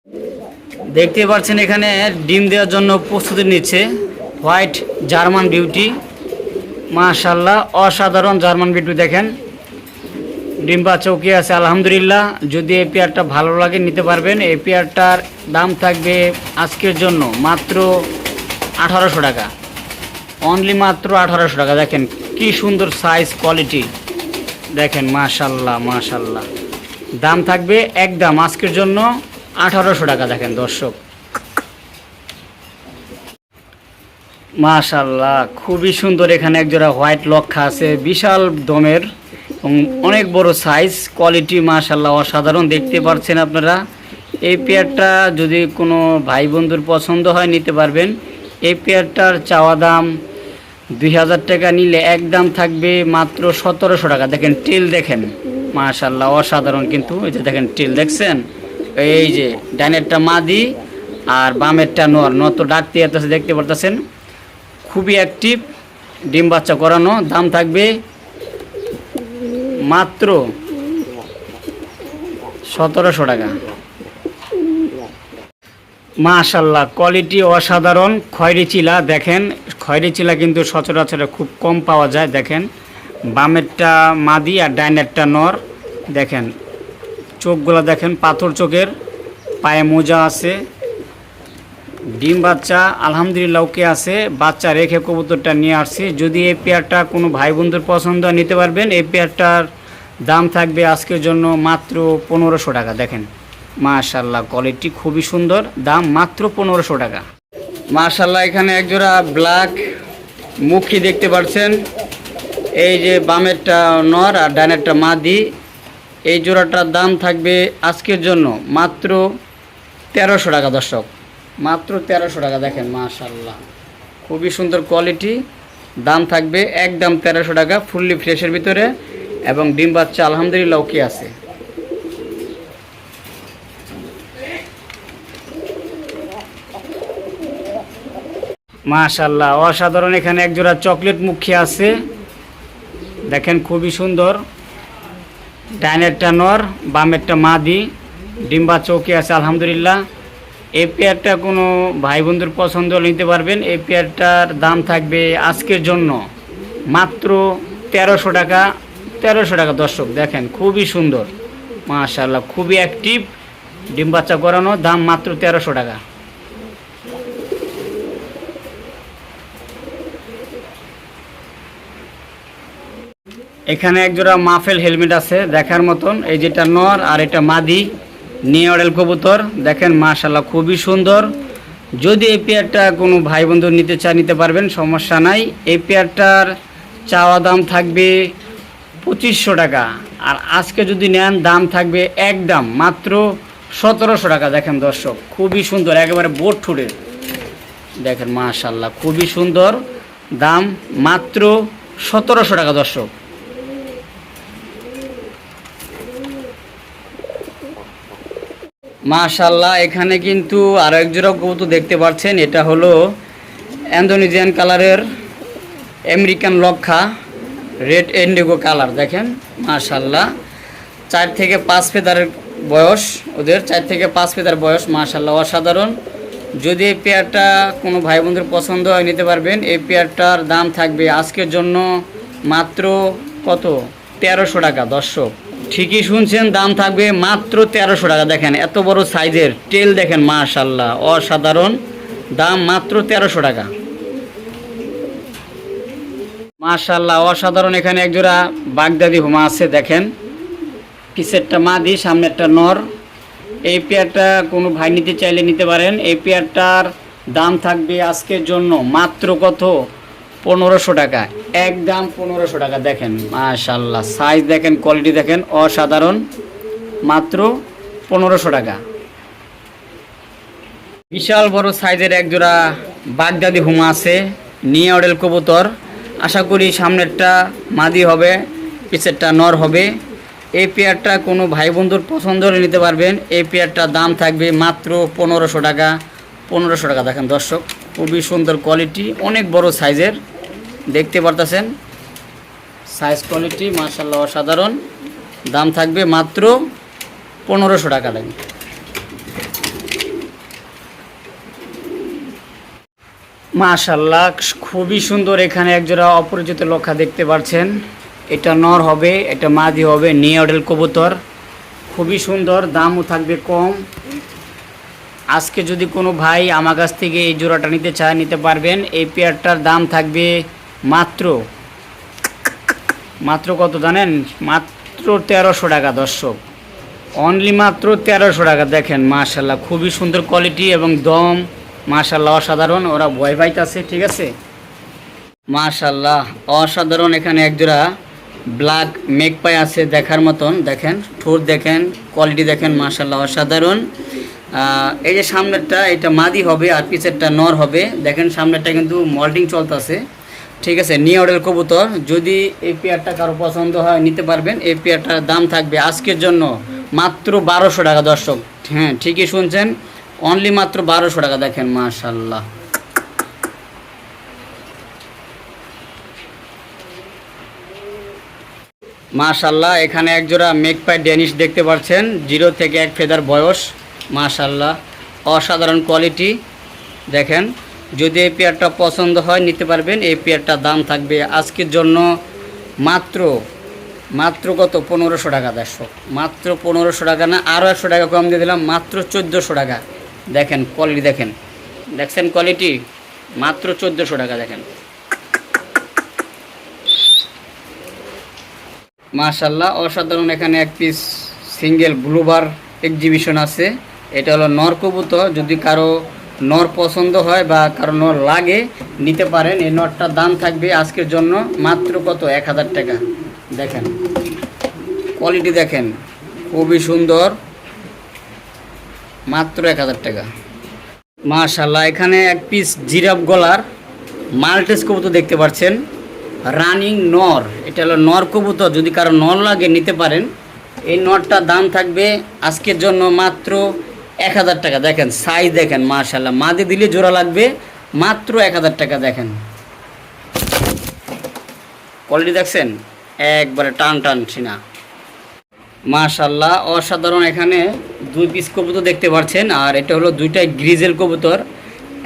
দেখতে পাচ্ছেন এখানে ডিম দেওয়ার জন্য প্রস্তুতি নিচ্ছে হোয়াইট জার্মান বিউটি। মাশাআল্লাহ অসাধারণ জার্মান বিউটি। দেখেন ডিম বাচ্চা ওকে আছে আলহামদুলিল্লাহ। যদি এই পেয়ারটা ভালো লাগে নিতে পারবেন। এই পেয়ারটার দাম থাকবে আজকের জন্য মাত্র 1800 টাকা, অনলি মাত্র 1800 টাকা। দেখেন কি সুন্দর সাইজ কোয়ালিটি, দেখেন মাশাআল্লাহ মাশাআল্লাহ। দাম থাকবে একদম আজকের জন্য 1800 টাকা। দেখেন দর্শক মাশাআল্লাহ খুবই সুন্দর। এখানে একজোড়া হোয়াইট লক্ষা আছে, বিশাল দমের এবং অনেক বড় সাইজ কোয়ালিটি মাশাআল্লাহ অসাধারণ। দেখতে পাচ্ছেন আপনারা। এই পেয়ারটা যদি কোনো ভাই বন্ধুর পছন্দ হয় নিতে পারবেন। এই পেয়ারটার চাওয়া দাম 2000 টাকা, নিলে একদম থাকবে মাত্র 1700 টাকা। দেখেন টেল দেখেন মাশাআল্লাহ অসাধারণ। কিন্তু এই যে দেখেন টেল দেখছেন, এই যে ডাইনেরটা মাদি আর বামেরটা নর। নর তো ডাকতে আসতেছে, দেখতে পারতেছেন খুবই অ্যাক্টিভ, ডিম বাচ্চা করানো। দাম থাকবে মাত্র 1700 টাকা। মাশাআল্লাহ কোয়ালিটি অসাধারণ। খয়েরি চিলা দেখেন, খয়েরি চিলা কিন্তু সচরাচর খুব কম পাওয়া যায়। দেখেন বামেরটা মাদি আর ডাইনেরটা নর। দেখেন চোখগুলো দেখেন পাথর চোখের, পায়ে মোজা আছে, ডিম বাচ্চা আলহামদুলিল্লাহ ওকে আছে। বাচ্চা রেখে কবুতরটা নিয়ে আসছি। যদি এই পেয়ারটা কোনো ভাই বন্ধুর পছন্দ নিতে পারবেন। এই পেয়ারটার দাম থাকবে আজকের জন্য মাত্র 1500 টাকা। দেখেন মাশাআল্লাহ কোয়ালিটি খুবই সুন্দর, দাম মাত্র 1500 টাকা। মাশাআল্লাহ এখানে একজোড়া ব্ল্যাক মুখী দেখতে পাচ্ছেন। এই যে বামেরটা নর আর ডাইনেরটা মাদি। এই জোড়াটার দাম থাকবে আজকের জন্য মাত্র 1300 টাকা দর্শক, মাত্র 1300 টাকা। দেখেন মাশাআল্লাহ খুবই সুন্দর কোয়ালিটি। দাম থাকবে একদম 1300 টাকা, ফুললি ফ্রেশের ভিতরে এবং ডিম বাচ্চা আলহামদুলিল্লাহ ওকে আছে। মাশাআল্লাহ অসাধারণ। এখানে একজোড়া চকলেট মুখী আছে, দেখেন খুবই সুন্দর। ডাইনেরটা নর বামেরটা মাদি, ডিম বাচ্চা ওকে আছে আলহামদুলিল্লাহ। এই পেয়ারটা কোনো ভাই বন্ধুর পছন্দ নিতে পারবেন। এই পেয়ারটার দাম থাকবে আজকের জন্য মাত্র 1300 টাকা, 1300 টাকা দর্শক। দেখেন খুবই সুন্দর মাশাআল্লাহ, খুবই অ্যাক্টিভ, ডিম বাচ্চা করানো। দাম মাত্র 1300 টাকা। এখানে একজোড়া মাফেল হেলমেট আছে দেখার মতন। এই যেটা নর আর এটা মাদি, নিয়ে অডেল কবুতর। দেখেন মাশাআল্লাহ খুবই সুন্দর। যদি এই পেয়ারটা কোনো ভাই বন্ধু নিতে চায় নিতে পারবেন, সমস্যা নাই। এই পেয়ারটার চাওয়া দাম থাকবে 2500 টাকা, আর আজকে যদি নেন দাম থাকবে একদম মাত্র 1700 টাকা। দেখেন দর্শক খুবই সুন্দর, একেবারে বোট ঠুড়ে। দেখেন মাশাআল্লাহ খুবই সুন্দর, দাম মাত্র 1700 টাকা দর্শক। মাশাআল্লাহ এখানে কিন্তু আরও এক জোড়া কবুতর দেখতে পাচ্ছেন। এটা হলো ইন্দোনেশিয়ান কালারের আমেরিকান লক্ষা, রেড ইন্ডিগো কালার। দেখেন মাশাআল্লাহ 4 থেকে 5 ফেদারের বয়স ওদের, 4 থেকে 5 ফেদার বয়স। মাশাআল্লাহ অসাধারণ। যদি এই পেয়ারটা কোনো ভাই বন্ধুর পছন্দ হয় নিতে পারবেন। এই পেয়ারটার দাম থাকবে আজকের জন্য মাত্র কত, 1300 টাকা দর্শক। ঠিকই শুনছেন, দাম থাকবে মাত্র 1300 টাকা। দেখেন এত বড় সাইজের টেল দেখেন মাশাআল্লাহ অসাধারণ, দাম মাত্র 1300 টাকা। মাশাআল্লাহ অসাধারণ। এখানে একজোড়া বাগদাদি হুমা আছে, দেখেন পিছেরটা মাদি সামনেরটা নর। এই পেয়ারটা কোনো ভাই নিতে চাইলে নিতে পারেন। এই পেয়ারটার দাম থাকবে আজকের জন্য মাত্র কত, 1500 টাকা, একদম 1500 টাকা। দেখেন মাশাআল্লাহ সাইজ দেখেন, কোয়ালিটি দেখেন অসাধারণ, মাত্র 1500 টাকা। বিশাল বড় সাইজের একজোড়া বাগদাদি হুমা আছে, নিয়ে অডেল কবুতর। আশা করি সামনেরটা মাদি হবে, পিছেরটা নর হবে। এই পেয়ারটা কোনো ভাই বন্ধুর পছন্দ হলে নিতে পারবেন। এই পেয়ারটার দাম থাকবে মাত্র 1500 টাকা, 1500 টাকা। দেখেন দর্শক খুবই সুন্দর কোয়ালিটি, অনেক বড় সাইজের দেখতে পারতেছেন, সাইজ কোয়ালিটি মাশাআল্লাহ অসাধারণ। দাম থাকবে মাত্র 1500 টাকা। মাশাল্লাহ, খুবই সুন্দর। এখানে একজোড়া অপরিচিত লক্ষা দেখতে পাচ্ছেন। এটা নর হবে, এটা মাদি হবে, নিউডেল কবুতর। খুবই সুন্দর, দামও থাকবে কম। আজকে যদি কোনো ভাই আমার কাছ থেকে এই জোড়াটা নিতে চায় নিতে পারবেন। এই পেয়ারটার দাম থাকবে মাত্র মাত্র কত জানেন? মাত্র 1300 টাকা দর্শক, অনলি মাত্র 1300 টাকা। দেখেন মাশাল্লাহ, খুবই সুন্দর কোয়ালিটি এবং দম মাশাল্লাহ অসাধারণ। ওরা ভয় পাইতেছে, ঠিক আছে। মাশাল্লাহ অসাধারণ। এখানে একজোড়া ব্ল্যাক মেঘপাই আছে দেখার মতন। দেখেন ঠোঁট দেখেন, কোয়ালিটি দেখেন, মাশাল্লাহ অসাধারণ। এই যে সামনেরটা এটা মাদি হবে আর পিছেরটা নর হবে। দেখেন সামনেরটা কিন্তু মল্টিং চলতেছে, ঠিক আছে। নিউডেল কবুতর। যদি এই পেয়ারটা কারো পছন্দ হয় নিতে পারবেন। এই পেয়ারটার দাম থাকবে আজকের জন্য মাত্র 1200 টাকা দর্শক। হ্যাঁ ঠিকই শুনছেন, অনলি মাত্র 1200 টাকা। দেখেন মাশাল্লাহ। মাশাল্লাহ এখানে একজোড়া মেঘপাই ড্যানিশ দেখতে পাচ্ছেন, 0 থেকে 1 ফেদার বয়স। মাশাল্লাহ অসাধারণ কোয়ালিটি। দেখেন যদি এই পেয়ারটা পছন্দ হয় নিতে পারবেন। এই পেয়ারটার দাম থাকবে আজকের জন্য মাত্র মাত্র কত? 1500 টাকা দর্শক। মাত্র 1500 টাকা না, আরও 100 টাকা কম দিয়ে দিলাম, মাত্র 1400 টাকা। দেখেন কোয়ালিটি দেখেন, দেখছেন কোয়ালিটি, মাত্র 1400 টাকা। দেখেন মাশাল্লাহ অসাধারণ। এখানে এক পিস সিঙ্গেল ব্লুবার এক্সিবিশন আছে। এটা হলো নর কবুতর। যদি কারো নর পছন্দ হয় বা কারো নর লাগে নিতে পারেন। এই নরটার দাম থাকবে আজকের জন্য মাত্র কত? 1000 টাকা। দেখেন কোয়ালিটি দেখেন, খুবই সুন্দর, মাত্র 1000 টাকা। মাশাল্লাহ এখানে এক পিস জিরাফ গলার মাল্টেস কবুতর দেখতে পাচ্ছেন, রানিং নর। এটা হলো নর কবুতর। যদি কারো নর লাগে নিতে পারেন। এই নরটার দাম থাকবে আজকের জন্য মাত্র 1000 টাকা। দেখেন সাইজ দেখেন মাশাল্লাহ, মাদি দিলে জোড়া লাগবে, মাত্র 1000 টাকা। দেখেন কোয়ালিটি দেখছেন, একবারে টান টান ছিনা। মাশাল্লাহ অসাধারণ। এখানে 2 পিস কবুতর দেখতে পাচ্ছেন, আর এটা হলো দুইটাই গ্রিজেল কবুতর।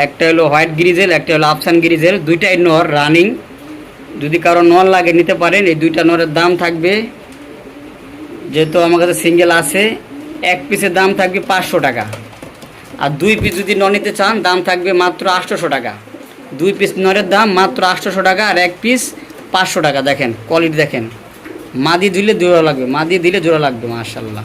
একটা হলো হোয়াইট গ্রিজেল, একটা হলো আফসান গ্রিজেল। দুইটাই নর রানিং। যদি কারো নর লাগে নিতে পারেন। এই দুইটা নরের দাম থাকবে, যেহেতু আমার কাছে সিঙ্গেল আছে, এক পিসের দাম থাকবে 500 টাকা। আর 2 পিস যদি নর নিতে চান দাম থাকবে মাত্র 800 টাকা। 2 পিস নরের দাম মাত্র 800 টাকা, আর 1 পিস 500 টাকা। দেখেন কোয়ালিটি দেখেন, মাদি দিলে জোড়া লাগবে, মাদি দিলে জোড়া লাগবে। মাশাল্লাহ।